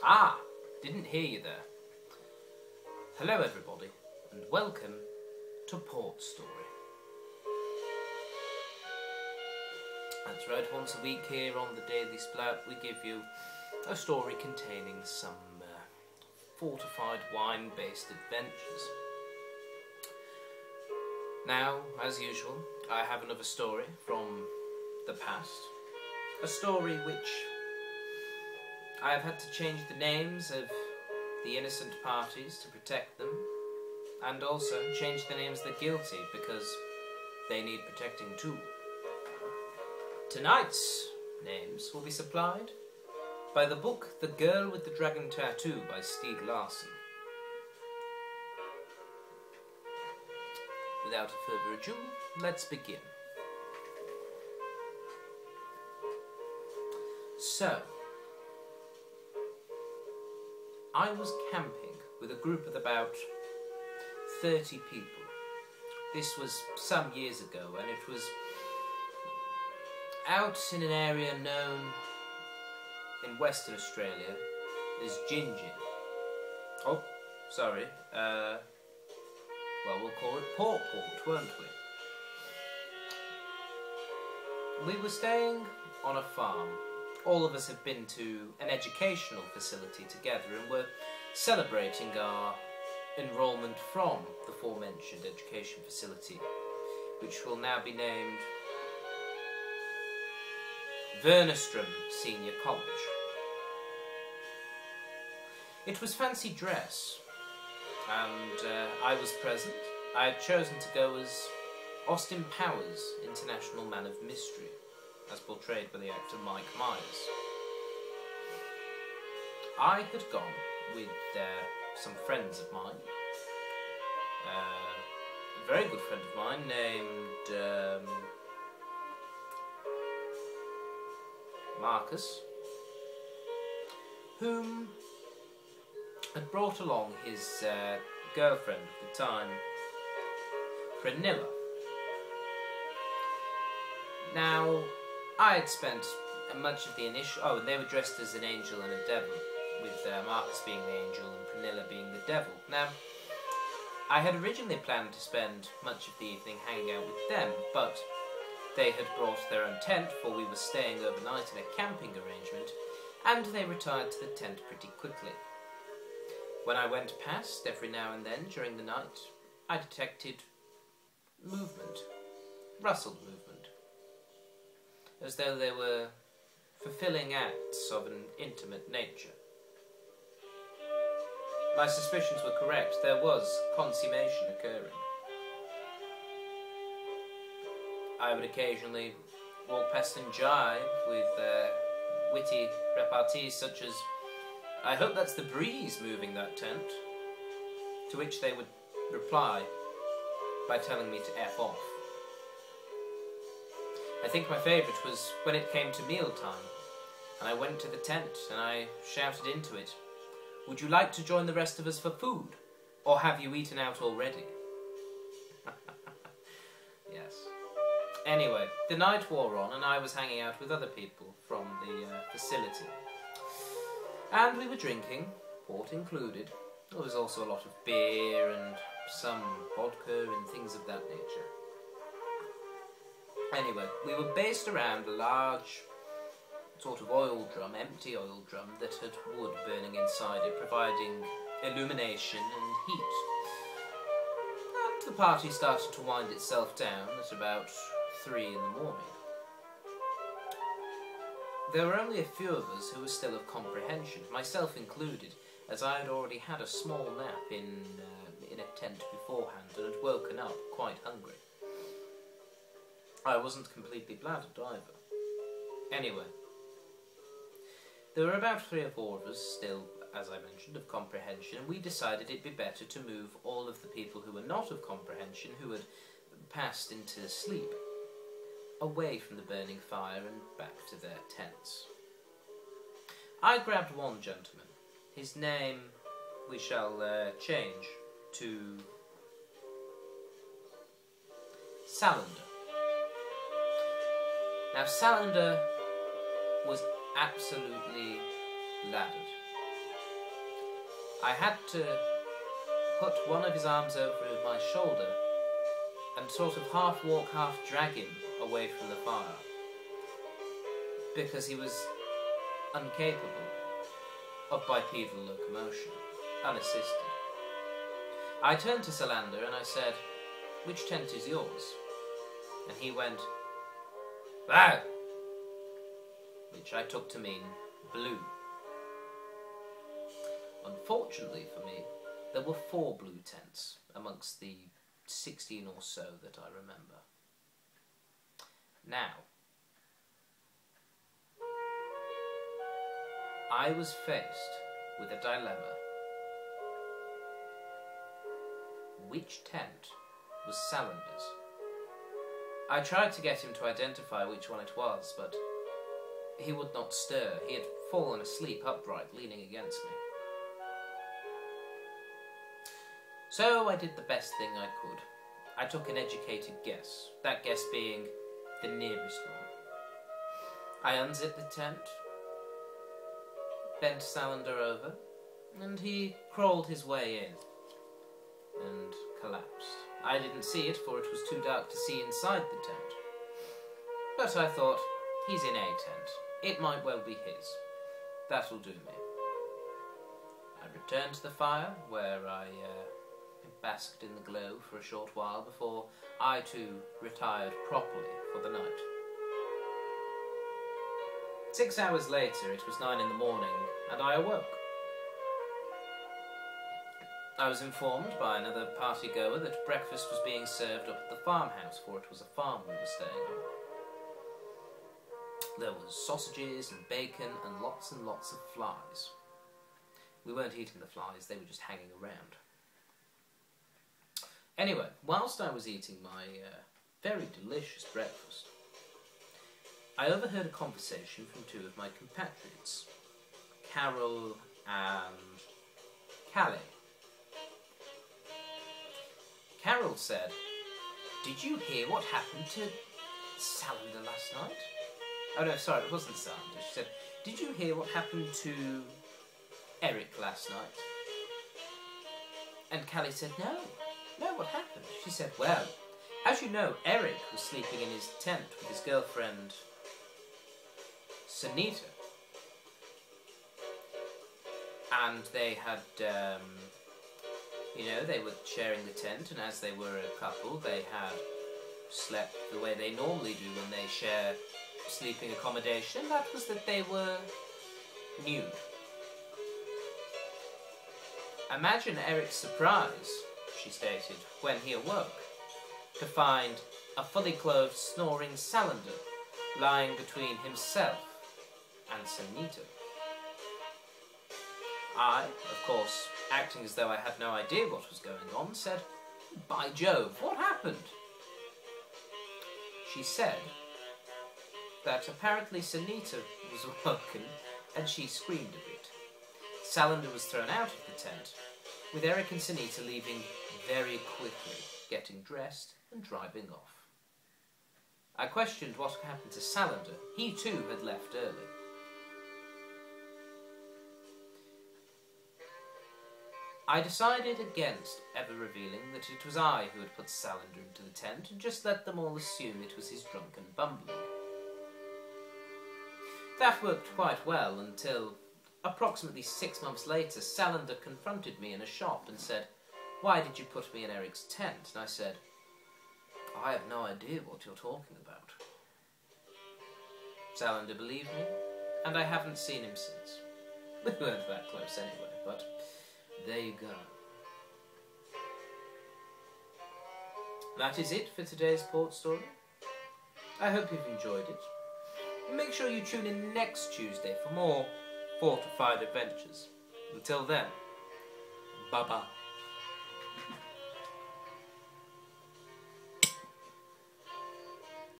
Ah, didn't hear you there. Hello everybody, and welcome to Port Story. That's right, once a week here on the Daily Splatt we give you a story containing some fortified wine-based adventures. Now, as usual, I have another story from the past. A story which I have had to change the names of the innocent parties to protect them, and also change the names of the guilty because they need protecting too. Tonight's names will be supplied by the book The Girl with the Dragon Tattoo by Stieg Larsson. Without further ado, let's begin. So, I was camping with a group of about 30 people. This was some years ago, and it was out in an area known in Western Australia as Gingin. Oh, sorry. Well, we'll call it Port, won't we? We were staying on a farm. All of us had been to an educational facility together and were celebrating our enrolment from the aforementioned education facility, which will now be named Vernestrom Senior College. It was fancy dress, and I was present. I had chosen to go as Austin Powers, International Man of Mystery, as portrayed by the actor Mike Myers. I had gone with some friends of mine. A very good friend of mine named Marcus, whom had brought along his girlfriend at the time, Pranilla. Now, I had spent much of the initial... Oh, and they were dressed as an angel and a devil, with Marcus being the angel and Pranilla being the devil. Now, I had originally planned to spend much of the evening hanging out with them, but they had brought their own tent, for we were staying overnight in a camping arrangement, and they retired to the tent pretty quickly. When I went past, every now and then during the night, I detected movement, rustled movement, as though they were fulfilling acts of an intimate nature. My suspicions were correct. There was consummation occurring. I would occasionally walk past and jibe with witty repartees such as, "I hope that's the breeze moving that tent," to which they would reply by telling me to F off. I think my favourite was when it came to mealtime, and I went to the tent and I shouted into it, "Would you like to join the rest of us for food, or have you eaten out already?" Yes. Anyway, the night wore on and I was hanging out with other people from the facility. And we were drinking, port included. There was also a lot of beer and some vodka and things of that nature. Anyway, we were based around a large sort of oil drum, empty oil drum, that had wood burning inside it, providing illumination and heat. And the party started to wind itself down at about 3 in the morning. There were only a few of us who were still of comprehension, myself included, as I had already had a small nap in a tent beforehand and had woken up quite hungry. I wasn't completely bladdered either. Anyway, there were about 3 or 4 of us still, as I mentioned, of comprehension, and we decided it'd be better to move all of the people who were not of comprehension, who had passed into sleep, away from the burning fire and back to their tents. I grabbed one gentleman. His name we shall change to Salander. Now Salander was absolutely laddered. I had to put one of his arms over my shoulder and sort of half walk, half drag him away from the fire, because he was incapable of bipedal locomotion, unassisted. I turned to Salander and I said, "Which tent is yours?" And he went, "Wow!" which I took to mean blue. Unfortunately for me, there were 4 blue tents amongst the 16 or so that I remember. Now, I was faced with a dilemma. Which tent was Salander's? I tried to get him to identify which one it was, but he would not stir. He had fallen asleep upright, leaning against me. So I did the best thing I could. I took an educated guess, that guess being the nearest one. I unzipped the tent, bent Salander over, and he crawled his way in and collapsed. I didn't see it, for it was too dark to see inside the tent. But I thought, he's in a tent. It might well be his. That'll do me. I returned to the fire, where I basked in the glow for a short while before I too retired properly for the night. 6 hours later, it was 9 in the morning, and I awoke. I was informed by another party-goer that breakfast was being served up at the farmhouse, for it was a farm we were staying on. There was sausages and bacon and lots of flies. We weren't eating the flies, they were just hanging around. Anyway, whilst I was eating my very delicious breakfast, I overheard a conversation from 2 of my compatriots, Carol and Callie. Carol said, "Did you hear what happened to Salander last night?" Oh no, sorry, it wasn't Salander. She said, "Did you hear what happened to Eric last night?" And Callie said, No, what happened?" She said, "Well, as you know, Eric was sleeping in his tent with his girlfriend, Sunita. And they had, they were sharing the tent, and as they were a couple, they had slept the way they normally do when they share sleeping accommodation, and that was that they were nude. Imagine Eric's surprise," she stated, "when he awoke, to find a fully clothed, snoring Salander lying between himself and Sunita. I, of course, acting as though I had no idea what was going on, said, "By Jove, what happened?" She said that apparently Sunita was awoken and she screamed a bit. Salander was thrown out of the tent, with Eric and Sunita leaving very quickly, getting dressed and driving off. I questioned what happened to Salander. He too had left early. I decided against ever revealing that it was I who had put Salander into the tent, and just let them all assume it was his drunken bumbling. That worked quite well until, approximately 6 months later, Salander confronted me in a shop and said, "Why did you put me in Eric's tent?" And I said, "I have no idea what you're talking about." Salander believed me, and I haven't seen him since. We weren't that close anyway, but there you go. That is it for today's port story. I hope you've enjoyed it. Make sure you tune in next Tuesday for more fortified adventures. Until then, bye-bye.